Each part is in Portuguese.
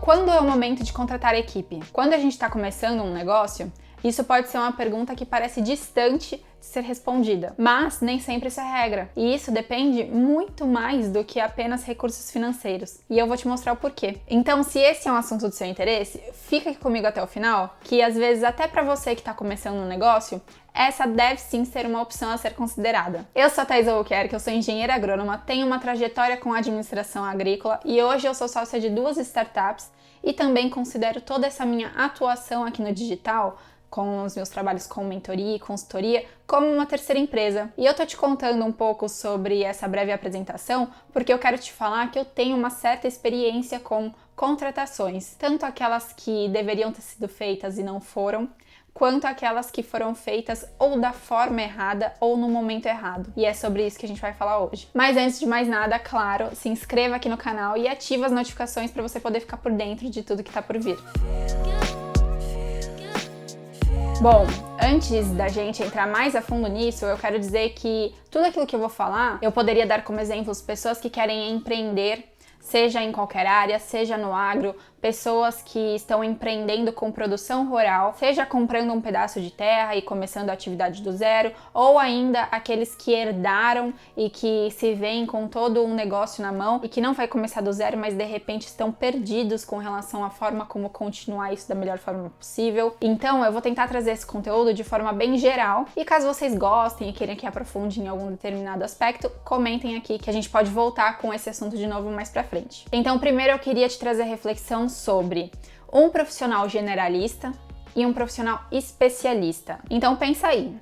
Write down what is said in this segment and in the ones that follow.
Quando é o momento de contratar a equipe? Quando a gente está começando um negócio, isso pode ser uma pergunta que parece distante de ser respondida, mas nem sempre isso é regra. E isso depende muito mais do que apenas recursos financeiros. E eu vou te mostrar o porquê. Então, se esse é um assunto do seu interesse, fica aqui comigo até o final, que às vezes até para você que está começando um negócio, essa deve sim ser uma opção a ser considerada. Eu sou a Thais Albuquerque, eu sou engenheira agrônoma, tenho uma trajetória com administração agrícola e hoje eu sou sócia de 2 startups e também considero toda essa minha atuação aqui no digital, com os meus trabalhos com mentoria e consultoria, como uma terceira empresa. E eu tô te contando um pouco sobre essa breve apresentação porque eu quero te falar que eu tenho uma certa experiência com contratações, tanto aquelas que deveriam ter sido feitas e não foram, quanto aquelas que foram feitas ou da forma errada ou no momento errado. E é sobre isso que a gente vai falar hoje. Mas antes de mais nada, claro, se inscreva aqui no canal e ative as notificações para você poder ficar por dentro de tudo que tá por vir. Bom, antes da gente entrar mais a fundo nisso, eu quero dizer que tudo aquilo que eu vou falar, eu poderia dar como exemplos pessoas que querem empreender, seja em qualquer área, seja no agro, pessoas que estão empreendendo com produção rural, seja comprando um pedaço de terra e começando a atividade do zero, ou ainda aqueles que herdaram e que se veem com todo um negócio na mão e que não vai começar do zero, mas de repente estão perdidos com relação à forma como continuar isso da melhor forma possível. Então eu vou tentar trazer esse conteúdo de forma bem geral e caso vocês gostem e queiram que aprofunde em algum determinado aspecto, comentem aqui que a gente pode voltar com esse assunto de novo mais pra frente. Então primeiro eu queria te trazer a reflexão sobre um profissional generalista e um profissional especialista. Então pensa aí,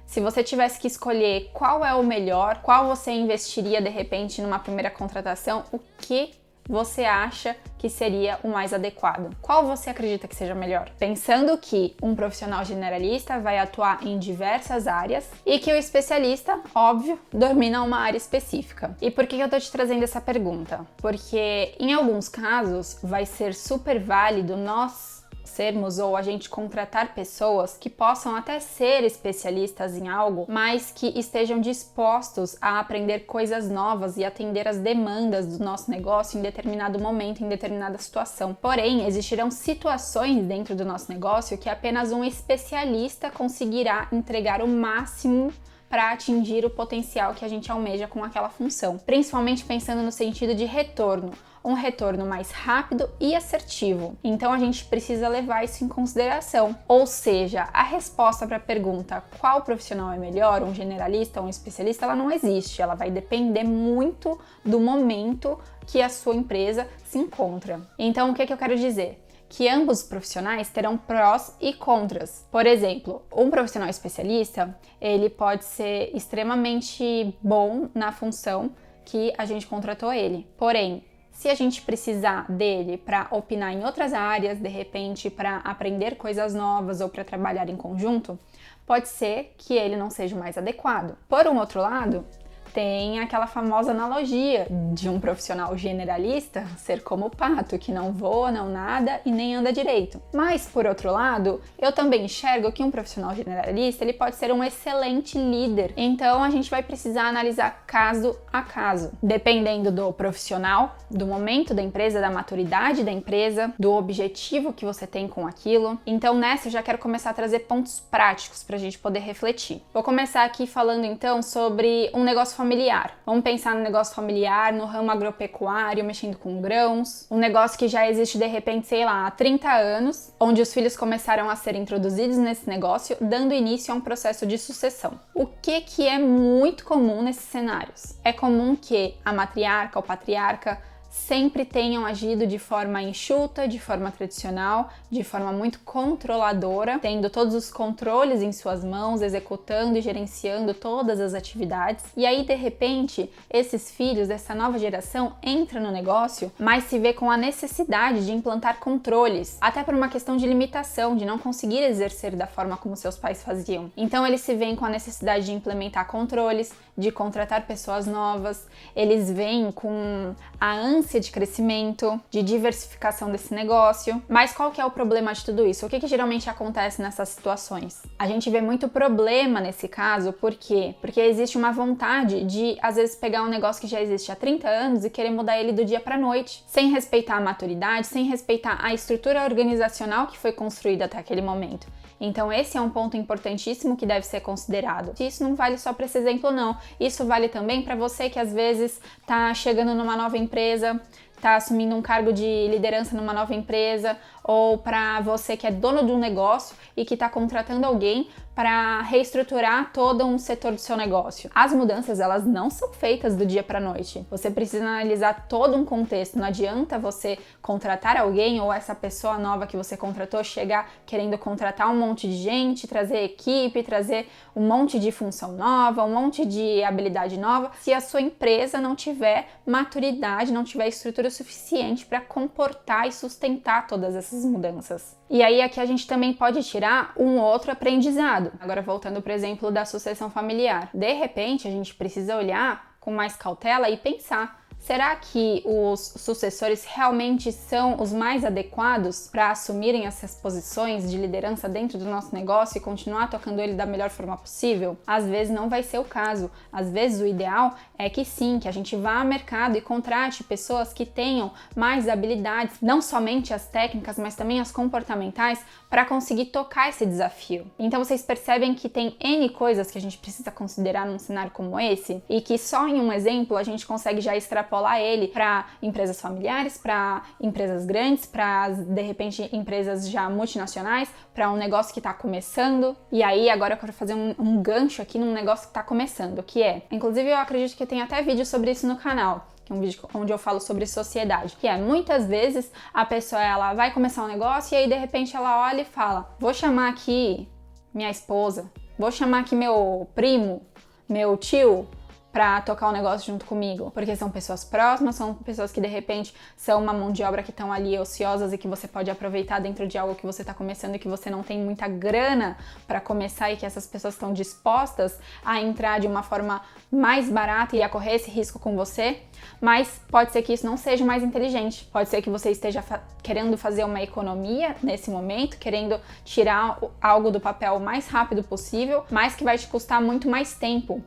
se você tivesse que escolher qual é o melhor, qual você investiria de repente numa primeira contratação, o que você acha que seria o mais adequado? Qual você acredita que seja melhor? Pensando que um profissional generalista vai atuar em diversas áreas e que o especialista, óbvio, domina uma área específica. E por que eu tô te trazendo essa pergunta? Porque em alguns casos vai ser super válido nós sermos ou a gente contratar pessoas que possam até ser especialistas em algo, mas que estejam dispostos a aprender coisas novas e atender as demandas do nosso negócio em determinado momento, em determinada situação. Porém, existirão situações dentro do nosso negócio que apenas um especialista conseguirá entregar o máximo para atingir o potencial que a gente almeja com aquela função, principalmente pensando no sentido de retorno, um retorno mais rápido e assertivo. Então a gente precisa levar isso em consideração. Ou seja, a resposta para a pergunta qual profissional é melhor, um generalista ou um especialista, ela não existe, ela vai depender muito do momento que a sua empresa se encontra. Então o que eu quero dizer? Que ambos os profissionais terão prós e contras. Por exemplo, um profissional especialista, ele pode ser extremamente bom na função que a gente contratou ele. Porém, se a gente precisar dele para opinar em outras áreas, de repente para aprender coisas novas ou para trabalhar em conjunto, pode ser que ele não seja o mais adequado. Por um outro lado, tem aquela famosa analogia de um profissional generalista ser como o pato, que não voa, não nada e nem anda direito. Mas, por outro lado, eu também enxergo que um profissional generalista ele pode ser um excelente líder. Então, a gente vai precisar analisar caso a caso, dependendo do profissional, do momento da empresa, da maturidade da empresa, do objetivo que você tem com aquilo. Então, nessa, eu já quero começar a trazer pontos práticos para a gente poder refletir. Vou começar aqui falando, então, sobre um negócio familiar. Vamos pensar no negócio familiar, no ramo agropecuário, mexendo com grãos, um negócio que já existe de repente, sei lá, há 30 anos, onde os filhos começaram a ser introduzidos nesse negócio, dando início a um processo de sucessão. O que é muito comum nesses cenários? É comum que a matriarca ou patriarca sempre tenham agido de forma enxuta, de forma tradicional, de forma muito controladora, tendo todos os controles em suas mãos, executando e gerenciando todas as atividades. E aí, de repente, esses filhos dessa nova geração entram no negócio, mas se vê com a necessidade de implantar controles, até por uma questão de limitação, de não conseguir exercer da forma como seus pais faziam. Então, eles se veem com a necessidade de implementar controles, de contratar pessoas novas, eles vêm com a ânsia ânsia de crescimento, de diversificação desse negócio. Mas qual que é o problema de tudo isso? O que geralmente acontece nessas situações? A gente vê muito problema nesse caso, por quê? Porque existe uma vontade de, às vezes, pegar um negócio que já existe há 30 anos e querer mudar ele do dia para noite, sem respeitar a maturidade, sem respeitar a estrutura organizacional que foi construída até aquele momento. Então esse é um ponto importantíssimo que deve ser considerado. Isso não vale só para esse exemplo não, isso vale também para você que às vezes está chegando numa nova empresa, está assumindo um cargo de liderança numa nova empresa, ou para você que é dono de um negócio e que está contratando alguém para reestruturar todo um setor do seu negócio. As mudanças, elas não são feitas do dia para a noite. Você precisa analisar todo um contexto. Não adianta você contratar alguém ou essa pessoa nova que você contratou chegar querendo contratar um monte de gente, trazer equipe, trazer um monte de função nova, um monte de habilidade nova, se a sua empresa não tiver maturidade, não tiver estrutura suficiente para comportar e sustentar todas essas mudanças. E aí aqui a gente também pode tirar um outro aprendizado. Agora voltando para o exemplo da sucessão familiar. De repente a gente precisa olhar com mais cautela e pensar: será que os sucessores realmente são os mais adequados para assumirem essas posições de liderança dentro do nosso negócio e continuar tocando ele da melhor forma possível? Às vezes não vai ser o caso. Às vezes o ideal é que sim, que a gente vá ao mercado e contrate pessoas que tenham mais habilidades, não somente as técnicas, mas também as comportamentais, para conseguir tocar esse desafio. Então vocês percebem que tem N coisas que a gente precisa considerar num cenário como esse e que só em um exemplo a gente consegue já extrapolar ele para empresas familiares, para empresas grandes, para de repente empresas já multinacionais, para um negócio que está começando. E aí agora eu quero fazer um gancho aqui num negócio que está começando, que é, inclusive eu acredito que tem até vídeo sobre isso no canal, que é um vídeo onde eu falo sobre sociedade, que é, muitas vezes a pessoa ela vai começar um negócio e aí de repente ela olha e fala: vou chamar aqui minha esposa, vou chamar aqui meu primo, meu tio, para tocar um negócio junto comigo, porque são pessoas próximas, são pessoas que de repente são uma mão de obra que estão ali ociosas e que você pode aproveitar dentro de algo que você está começando e que você não tem muita grana para começar e que essas pessoas estão dispostas a entrar de uma forma mais barata e a correr esse risco com você. Mas pode ser que isso não seja mais inteligente, pode ser que você esteja querendo fazer uma economia nesse momento, querendo tirar algo do papel o mais rápido possível, mas que vai te custar muito mais tempo,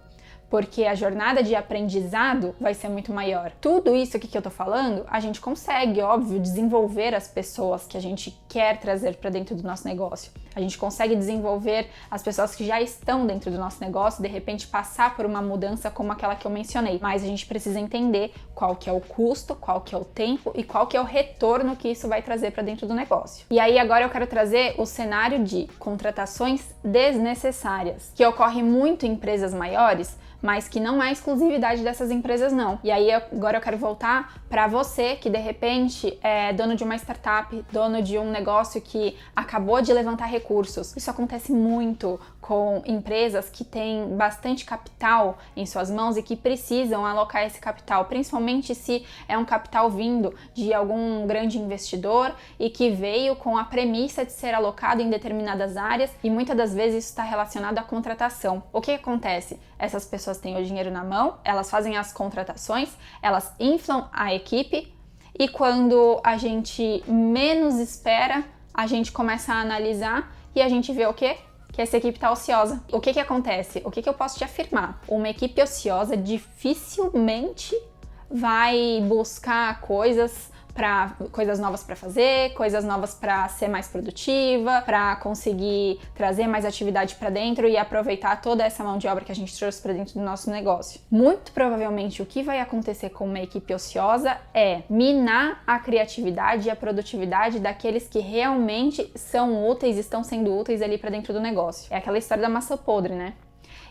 porque a jornada de aprendizado vai ser muito maior. Tudo isso aqui que eu tô falando, a gente consegue, óbvio, desenvolver as pessoas que a gente quer trazer para dentro do nosso negócio. A gente consegue desenvolver as pessoas que já estão dentro do nosso negócio, de repente passar por uma mudança como aquela que eu mencionei. Mas a gente precisa entender qual que é o custo, qual que é o tempo e qual que é o retorno que isso vai trazer para dentro do negócio. E aí agora eu quero trazer o cenário de contratações desnecessárias, que ocorre muito em empresas maiores, mas que não é exclusividade dessas empresas não. E aí agora eu quero voltar para você que de repente é dono de uma startup, dono de um negócio que acabou de levantar recursos. Isso acontece muito com empresas que têm bastante capital em suas mãos e que precisam alocar esse capital, principalmente se é um capital vindo de algum grande investidor e que veio com a premissa de ser alocado em determinadas áreas, e muitas das vezes isso está relacionado à contratação. O que acontece? Essas pessoas têm o dinheiro na mão, elas fazem as contratações, elas inflam a equipe e quando a gente menos espera, a gente começa a analisar e a gente vê o quê? Que essa equipe está ociosa. O que acontece? O que eu posso te afirmar? Uma equipe ociosa dificilmente vai buscar coisas novas para fazer, coisas novas para ser mais produtiva, para conseguir trazer mais atividade para dentro e aproveitar toda essa mão de obra que a gente trouxe para dentro do nosso negócio. Muito provavelmente o que vai acontecer com uma equipe ociosa é minar a criatividade e a produtividade daqueles que realmente são úteis, estão sendo úteis ali para dentro do negócio. É aquela história da maçã podre, né?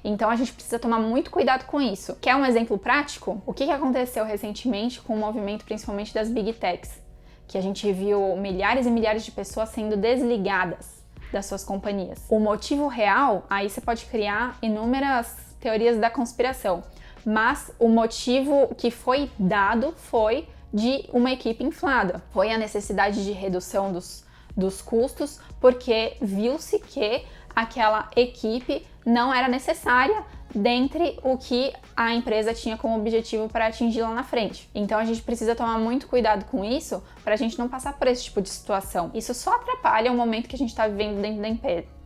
Então a gente precisa tomar muito cuidado com isso. Quer um exemplo prático? O que aconteceu recentemente com o movimento principalmente das Big Techs? Que a gente viu milhares e milhares de pessoas sendo desligadas das suas companhias. O motivo real, aí você pode criar inúmeras teorias da conspiração, mas o motivo que foi dado foi de uma equipe inflada. Foi a necessidade de redução dos custos, porque viu-se que aquela equipe não era necessária dentre o que a empresa tinha como objetivo para atingir lá na frente. Então a gente precisa tomar muito cuidado com isso para a gente não passar por esse tipo de situação. Isso só atrapalha o momento que a gente está vivendo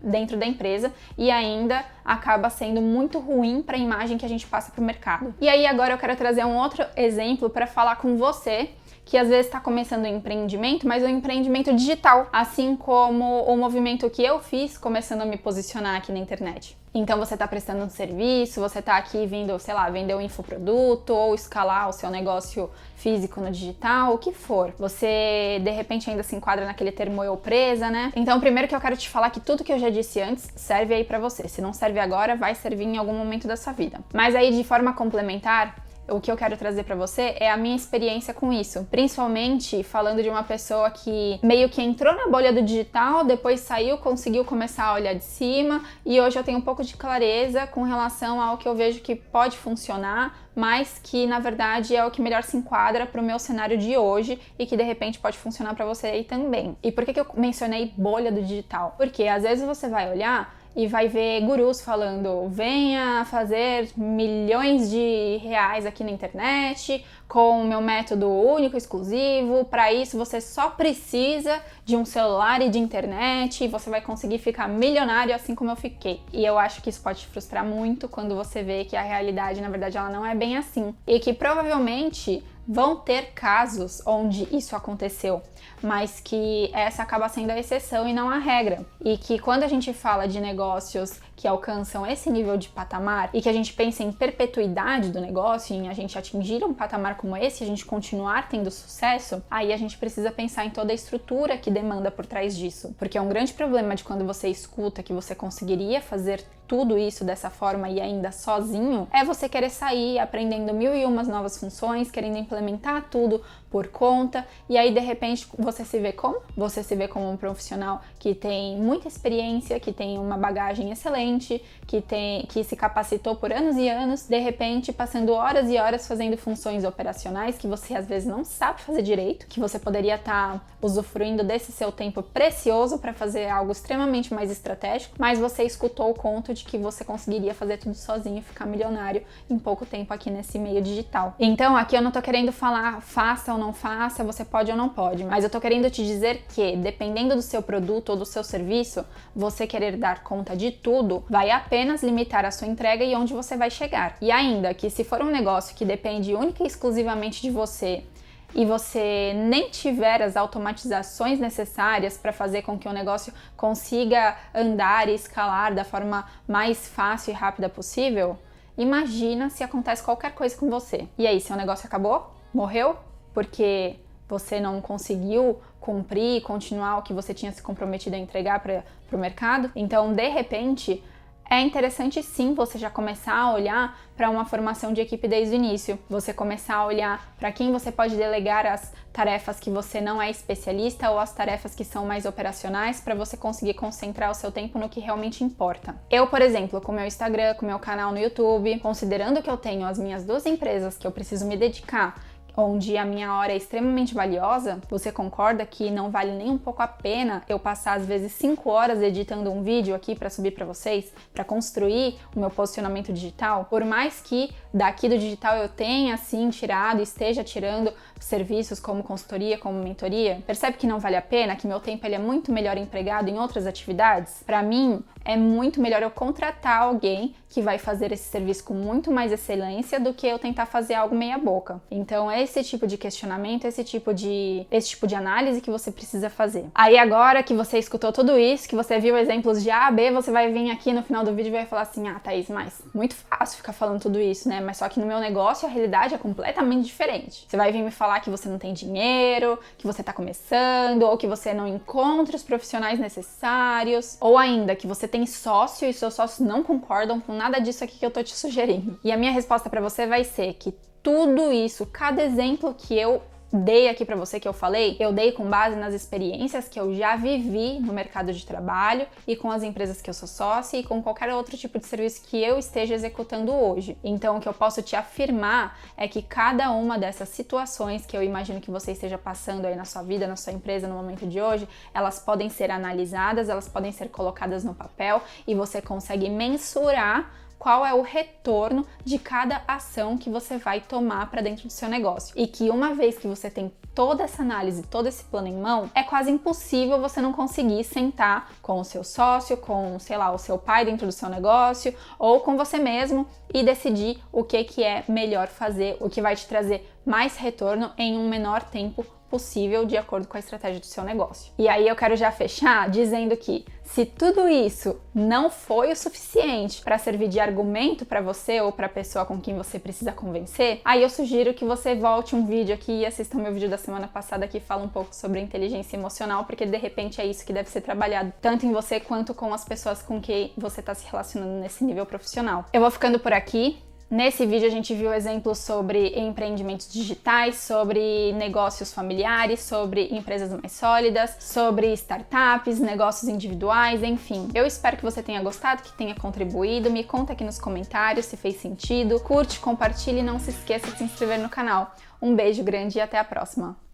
dentro da empresa e ainda acaba sendo muito ruim para a imagem que a gente passa para o mercado. E aí agora eu quero trazer um outro exemplo para falar com você que às vezes está começando um empreendimento, mas um empreendimento digital, assim como o movimento que eu fiz começando a me posicionar aqui na internet. Então você está prestando um serviço, você está aqui vindo, sei lá, vender um infoproduto ou escalar o seu negócio físico no digital, o que for. Você, de repente, ainda se enquadra naquele termo eu presa, né? Então, primeiro que eu quero te falar que tudo que eu já disse antes serve aí pra você. Se não serve agora, vai servir em algum momento da sua vida. Mas aí, de forma complementar, o que eu quero trazer pra você é a minha experiência com isso, principalmente falando de uma pessoa que meio que entrou na bolha do digital, depois saiu, conseguiu começar a olhar de cima e hoje eu tenho um pouco de clareza com relação ao que eu vejo que pode funcionar, mas que na verdade é o que melhor se enquadra pro meu cenário de hoje e que de repente pode funcionar pra você aí também. E por que eu mencionei bolha do digital? Porque às vezes você vai olhar e vai ver gurus falando, venha fazer milhões de reais aqui na internet com o meu método único, exclusivo. Para isso você só precisa de um celular e de internet e você vai conseguir ficar milionário assim como eu fiquei. E eu acho que isso pode te frustrar muito quando você vê que a realidade, na verdade, ela não é bem assim. E que provavelmente vão ter casos onde isso aconteceu, mas que essa acaba sendo a exceção e não a regra. E que quando a gente fala de negócios que alcançam esse nível de patamar e que a gente pensa em perpetuidade do negócio, em a gente atingir um patamar como esse, a gente continuar tendo sucesso, aí a gente precisa pensar em toda a estrutura que demanda por trás disso. Porque é um grande problema de quando você escuta que você conseguiria fazer tudo isso dessa forma e ainda sozinho, é você querer sair aprendendo mil e umas novas funções, querendo implementar tudo por conta, e aí de repente você se vê como? Você se vê como um profissional que tem muita experiência, que tem uma bagagem excelente, que se capacitou por anos e anos, de repente passando horas e horas fazendo funções operacionais que você às vezes não sabe fazer direito, que você poderia estar usufruindo desse seu tempo precioso para fazer algo extremamente mais estratégico, mas você escutou o conto de que você conseguiria fazer tudo sozinho e ficar milionário em pouco tempo aqui nesse meio digital. Então aqui eu não tô querendo falar faça ou não faça, você pode ou não pode, mas eu tô querendo te dizer que dependendo do seu produto ou do seu serviço, você querer dar conta de tudo vai apenas limitar a sua entrega e onde você vai chegar. E ainda que se for um negócio que depende única e exclusivamente de você e você nem tiver as automatizações necessárias para fazer com que o negócio consiga andar e escalar da forma mais fácil e rápida possível, imagina se acontece qualquer coisa com você. E aí, seu negócio acabou? Morreu? Porque você não conseguiu cumprir e continuar o que você tinha se comprometido a entregar para o mercado? Então, de repente, é interessante sim você já começar a olhar para uma formação de equipe desde o início. Você começar a olhar para quem você pode delegar as tarefas que você não é especialista ou as tarefas que são mais operacionais para você conseguir concentrar o seu tempo no que realmente importa. Eu, por exemplo, com meu Instagram, com meu canal no YouTube, considerando que eu tenho as minhas 2 empresas que eu preciso me dedicar, onde a minha hora é extremamente valiosa, você concorda que não vale nem um pouco a pena eu passar às vezes 5 horas editando um vídeo aqui para subir para vocês, para construir o meu posicionamento digital? Por mais que daqui do digital eu tenha sim tirado, esteja tirando serviços como consultoria, como mentoria, percebe que não vale a pena, que meu tempo ele é muito melhor empregado em outras atividades? Para mim, é muito melhor eu contratar alguém que vai fazer esse serviço com muito mais excelência do que eu tentar fazer algo meia boca. Então é esse tipo de questionamento, esse tipo de análise que você precisa fazer. Aí agora que você escutou tudo isso, que você viu exemplos de A a B, você vai vir aqui no final do vídeo e vai falar assim, Thaís, mas muito fácil ficar falando tudo isso, né? Mas só que no meu negócio a realidade é completamente diferente. Você vai vir me falar que você não tem dinheiro, que você tá começando, ou que você não encontra os profissionais necessários, ou ainda que você tem sócio e seus sócios não concordam com nada disso aqui que eu tô te sugerindo. E a minha resposta pra você vai ser que tudo isso, cada exemplo que eu dei aqui pra você, que eu falei, eu dei com base nas experiências que eu já vivi no mercado de trabalho e com as empresas que eu sou sócia e com qualquer outro tipo de serviço que eu esteja executando hoje. Então, o que eu posso te afirmar é que cada uma dessas situações que eu imagino que você esteja passando aí na sua vida, na sua empresa, no momento de hoje, elas podem ser analisadas, elas podem ser colocadas no papel e você consegue mensurar qual é o retorno de cada ação que você vai tomar para dentro do seu negócio. E que uma vez que você tem toda essa análise, todo esse plano em mão, é quase impossível você não conseguir sentar com o seu sócio, com, sei lá, o seu pai dentro do seu negócio, ou com você mesmo e decidir o que é melhor fazer, o que vai te trazer mais retorno em um menor tempo possível de acordo com a estratégia do seu negócio. E aí eu quero já fechar dizendo que se tudo isso não foi o suficiente para servir de argumento para você ou para a pessoa com quem você precisa convencer, aí eu sugiro que você volte um vídeo aqui e assista o meu vídeo da semana passada que fala um pouco sobre inteligência emocional, porque de repente é isso que deve ser trabalhado tanto em você quanto com as pessoas com quem você está se relacionando nesse nível profissional. Eu vou ficando por aqui. Nesse vídeo a gente viu exemplos sobre empreendimentos digitais, sobre negócios familiares, sobre empresas mais sólidas, sobre startups, negócios individuais, enfim. Eu espero que você tenha gostado, que tenha contribuído. Me conta aqui nos comentários se fez sentido. Curte, compartilhe e não se esqueça de se inscrever no canal. Um beijo grande e até a próxima!